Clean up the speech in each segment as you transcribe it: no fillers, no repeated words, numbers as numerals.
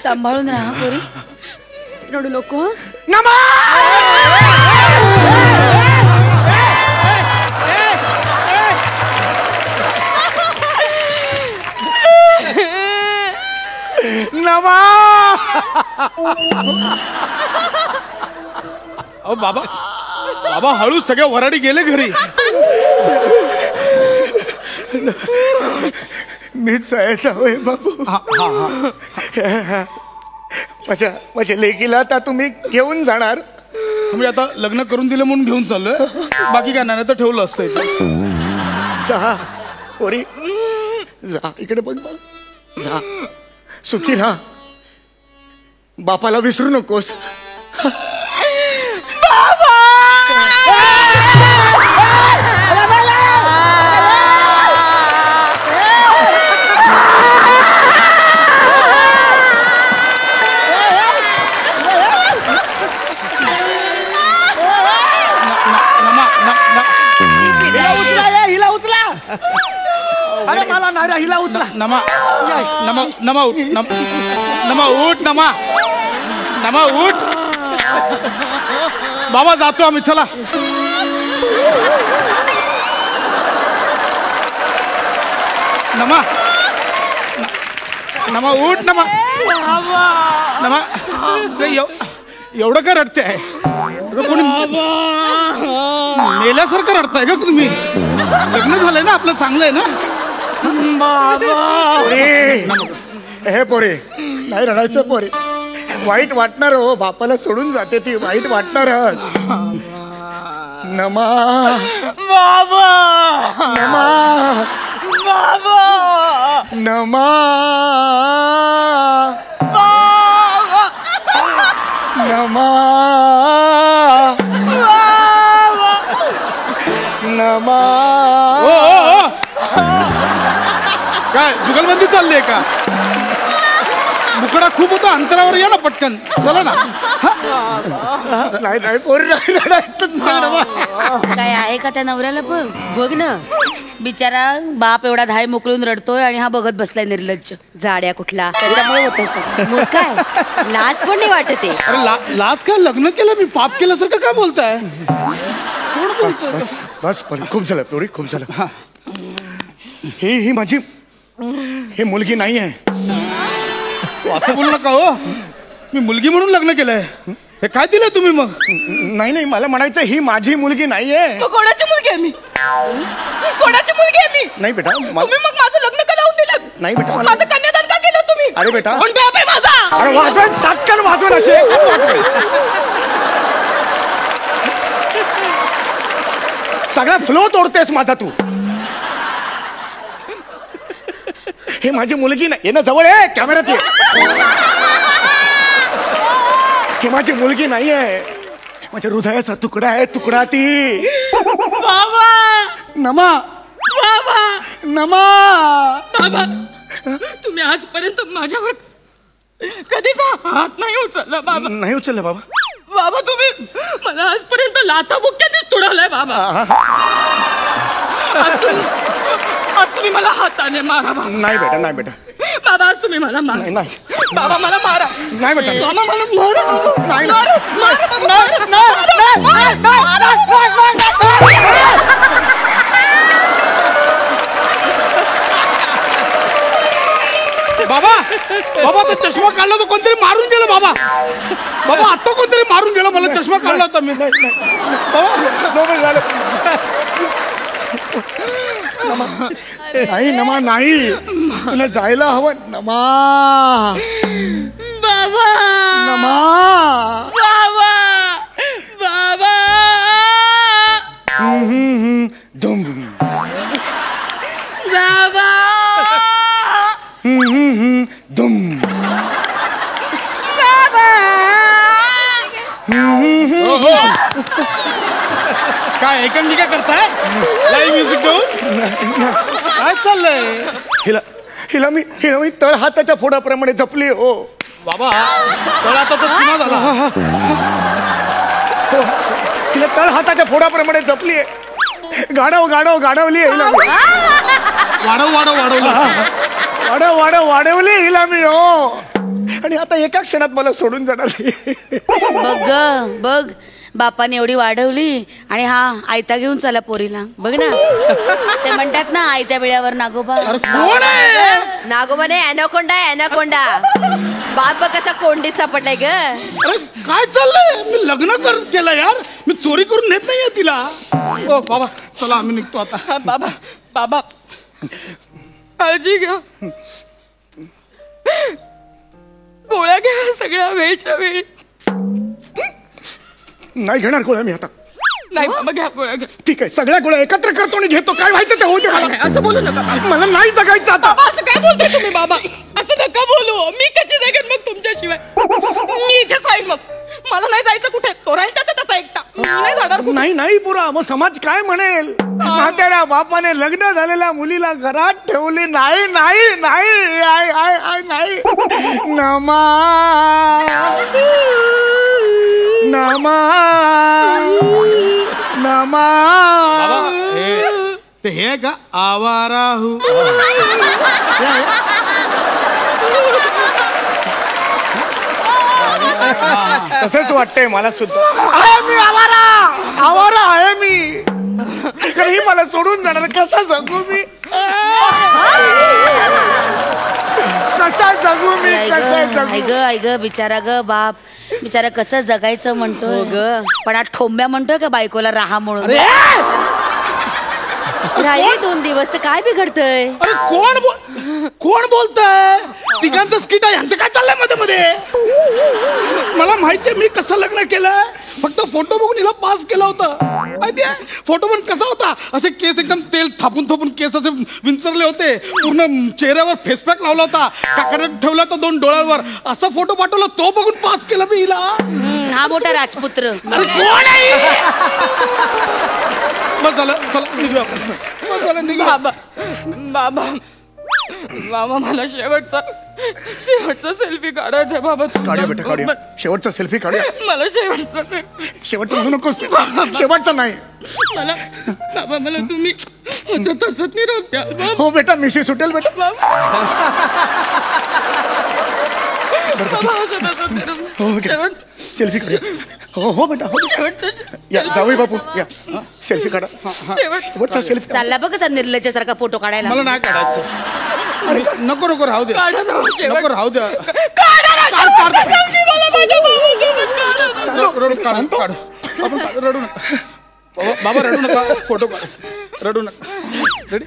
सांभाळून राहा पोरी, रडू नको. नमा अहो बाबा, बाबा हळू, सगळ्या वराडी गेले घरी. मीच जायचा होय बाबू. माझ्या लेकीला आता तुम्ही घेऊन जाणार. म्हणजे आता लग्न करून दिलं म्हणून घेऊन चाललोय, बाकी काय नाही तर ठेवलं असतं इथे. जा पोरी जा, इकडे बघ जा, सुखी राहा, बापाला विसरू नकोस. हिला उचला. अरे मला नाही, हिला उचला. नमा नमा नमा उठ, नमा उठ, नमा उठ. बाबा जातो आम्ही, चला. नमा उठ, नमा. एवढं का रडते आहे? कोणी मेल्यासारखं रडताय का तुम्ही? लग्न झालंय ना आपलं, चांगलं आहे ना. हे पोरे, नाही रडायचं पोरे, वाईट वाटणार हो, बापाला सोडून जाते ती, वाईट वाटणारच. नमा बाबा, नमा बाबा, नमा नमा नमा. काय जुगलबंदी चालली आहे का? मुकडा खूप होता, अंतरावर या ना पटकन, चला ना. नाही नाही पोरी, नाही रडायचं. काय आहे का त्या नवऱ्याला? बघ ना, बिचारा बाप एवढा धाय मोकळून रडतोय आणि हा बघत बसलाय निर्लज्ज जाड्या कुठला. त्याच्यामुळे होत असं. मग काय लाज पण नाही वाटते. अरे लाज काय? लग्न केलं मी, पाप केल्यासारखं काय बोलताय? बस बस बस, पण खूप झालं पोरी, खूप झालं. ही माझी हे मुलगी नाही आहे. असं बोलू नका हो, मी मुलगी म्हणून लग्न केलंय. हे काय दिलंय तुम्ही मग? नाही नाही, मला म्हणायचं ही माझी मुलगी नाहीये. कोणाची मुलगी आहे मी? कोणाची मुलगी आहे मी? नाही बेटा, तुम्ही मग माझं लग्न का लावून दिलं? नाही बेटा, माझं कन्यादान का केलं तुम्ही? अरे बेटा, कोण बाप आहे माझा? अरे वाजवेन, सातकन वाजवेन असे. सगळा फ्लो तोडतेस माझा तू. हे माझी मुलगी नाही. ये ना जवळ, आहे कॅमेऱ्यात ये. हे माझी मुलगी नाही आहे, माझ्या हृदयाचा तुकडा आहे, तुकडा ती. बाबा, नमा बाबा, नमा. बाबा, तुम्ही आजपर्यंत माझ्यावर कधीच हात नाही उचलला बाबा. नाही उचललं बाबा. बाबा, तुम्ही मला आजपर्यंत लाथा बुक्क्यानेच तुडवलंय बाबा. आज तुम्ही मला हाताने मारा बाबा. नाही बेटा, नाही बेटा. बाबा, आज तुम्ही मला मारा. नाही बाबा, मला मारा. नाही बेटा. बाबा, मला मारा. नाही मारा, मारा बाबा, बाबा तो चष्मा काढला तो कोणतरी मारून गेलं. बाबा, बाबा आता कोणतरी मारून गेलं, मला चष्मा काढला होता मी. बाबा झालं. नाही नमा, नाही, तुला जायला हवं. नमा बाबा, नमा बाबा, बाबा. धुम बाबा, धुम. बाबा. काय एकांकिका करताय? लाईव्ह म्युझिक देऊन काय चाललंय? हिला मी तळ हाताच्या फोडाप्रमाणे जपली हो. बाबा, तळ हाताचा चुना झाला. हिला तळ हाताच्या फोडाप्रमाणे जपली आहे. गाढवली आहे हिला. वाढवलं. वाढवली हिला मी हो. आणि आता एका क्षणात मला सोडून जाणार. बघ ग, बघ बापाने एवढी वाढवली आणि हा आयता घेऊन चला पोरीला. बघ ना ते म्हणतात ना आयत्या बिळ्यावर नागोबा. कोण आहे? नागोबा नाही, अॅनाकोंडा आहे, अॅनाकोंडा. बाप बघ कसा कोंडीत सापडलाय ग. अरे काय चाललंय? मी लग्न केलं यार, मी चोरी करून नेत नाहीये तिला. ओ बाबा चला आम्ही निघतो आता. बाबा बाबा काळजी घ्या, गोळ्या घ्या सगळ्या वेळच्या वेळी. नाही घेणार गोळ्या मी आता. नाही बाबा घ्या गोळ्या घ्या. ठीक आहे, सगळ्या गोळ्या एकत्र करतो आणि घेतो. काय व्हायचं ते होऊ दे मला. नाही, असं बोलू नका बाबा. मला नाही जगायचं आता. बाबा असं काय बोलताय तुम्ही बाबा? असं नका बोलू. मी कशी जगेन मग तुमच्याशिवाय? मी इथेच राहीन मग. मला नाही जायचं कुठे. तो राहील त्याचा एकटा. मी नाही जाणार कुठे. नाही पुरा मग समाज काय म्हणेल? म्हाताऱ्या बापाने लग्न झालेल्या मुलीला घरात ठेवले. नाही नमा ते हे का आवारा हूँ. तसंच वाटतंय मला सुद्धा. आहे मी आवारा आहे मी. कारण ही मला सोडून जाणार. कसा जगू मी? कसा जगू मी? कसा जगू? ऐ ग बिचारा ग बाप बिचारा कसं जगायचं म्हणतोय ग. पण आज ठोंब्या म्हणतोय का बायकोला राहा म्हणून. राहिले 2 दिवस तर काय बिघडतंय? अरे कोण बोलतय? तिघांचं स्किट आहे, यांचं काय चाललंय मध्ये मध्ये? मला माहितीये मी कसं लग्न केलंय. फक्त फोटो बघून हिला पास केला होता. माहितीये फोटो पण कसा होता? असे केस एकदम तेल थापून केस असे विंचरले होते. पूर्ण चेहऱ्यावर फेसपॅक लावला होता. काकड्यात ठेवला होता 2 डोळ्यावर. असा फोटो पाठवला, तो बघून पास केला मी हिला. हा मोठा राजपुत्र. अरे कोण आहे? बस झालं, चला निघूया आपण. बस झालं, निघूया. बाबा बाबा मला शेवटचा सेल्फी काढायचा बाबा. काढूया बेटा काढूया. शेवटचा सेल्फी काढूया. मला शेवटचा म्हणू नकोस. शेवटचा नाही. बाबा मला तुम्ही हसत निरोप द्याल बाबा. हो बेटा मिशी सुटेल बेटा. बाबा हसत निरोप. हो शेवट सेल्फी काढूया. हो बेटा हो. या जावई बापू या सेल्फी काढा. शेवटचा सेल्फी. चालला बघ कसा निर्लज्जासारखा फोटो काढायला. मला नाही काढायचं. नको राहू दे. नको राहू द्या. रडू नका बाबा, रडू नका. फोटो काढ. रडू नका. रेडी?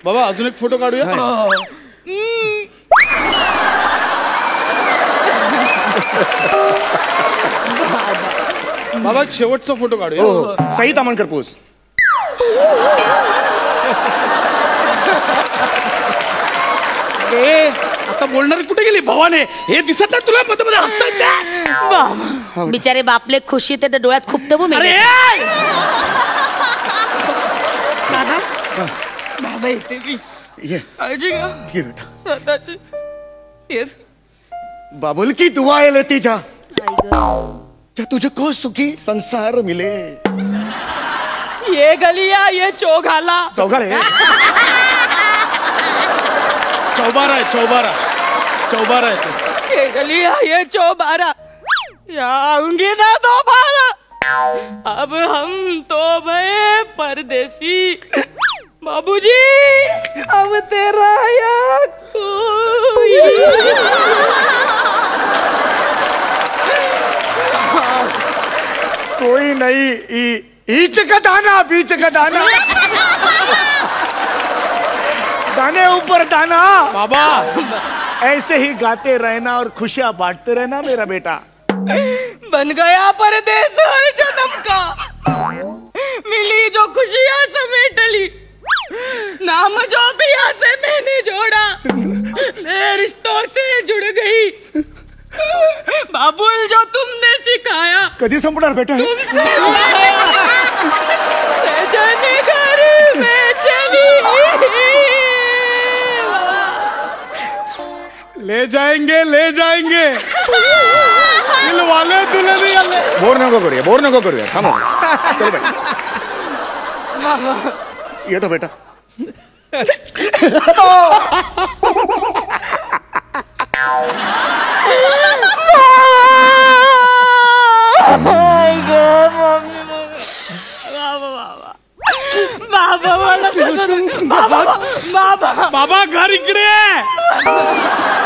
बाबा अजून एक फोटो काढूया. बाबा शेवटचा फोटो काढूया. हो सई तामणकर पोज. आता बोलणारी कुठे गेली? भवाने हे दिसत नाही तुला? मध्ये मध्ये हसताय. बिचारे बापले खुशी ते डोळ्यात खूप तबू अरे दादा बाबा येते मी. ये काळजी घ्या ये बेटा. स्वतःची. येस. बाबुल की दुआ है लेती जा. तुझको सुखी संसार मिले. ये गलिया ये चौघाला. चौघाले चौबारा आहे तो. ये गलिया ये चौबारा या आऊंगी ना दोबारा. अब हम तो भये परदेसी. बाबूजी अब तेरा या कोई. कोई नहीं. ईच का दाना बीच का दाना. दाने ऊपर दाना. बाबा ऐसे ही गाते रहना और खुशियां बांटते रहना मेरा बेटा. बन गया परदेस हर जन्म का. मिली जो खुशियां समेट ली. नाम जो पिया से मैंने जोड़ा. नए रिश्तों से जुड़ गई. बाबुल जो तुमने सिखाया. कधी संपणार बेटा? सजनी घर में चली. ले जाएंगे दिल वाले दुल्हनिया ले. बोर नको करूया थांबा. चल बाई. येतो बेटा. बाबा बाबा घर इकडे आहे.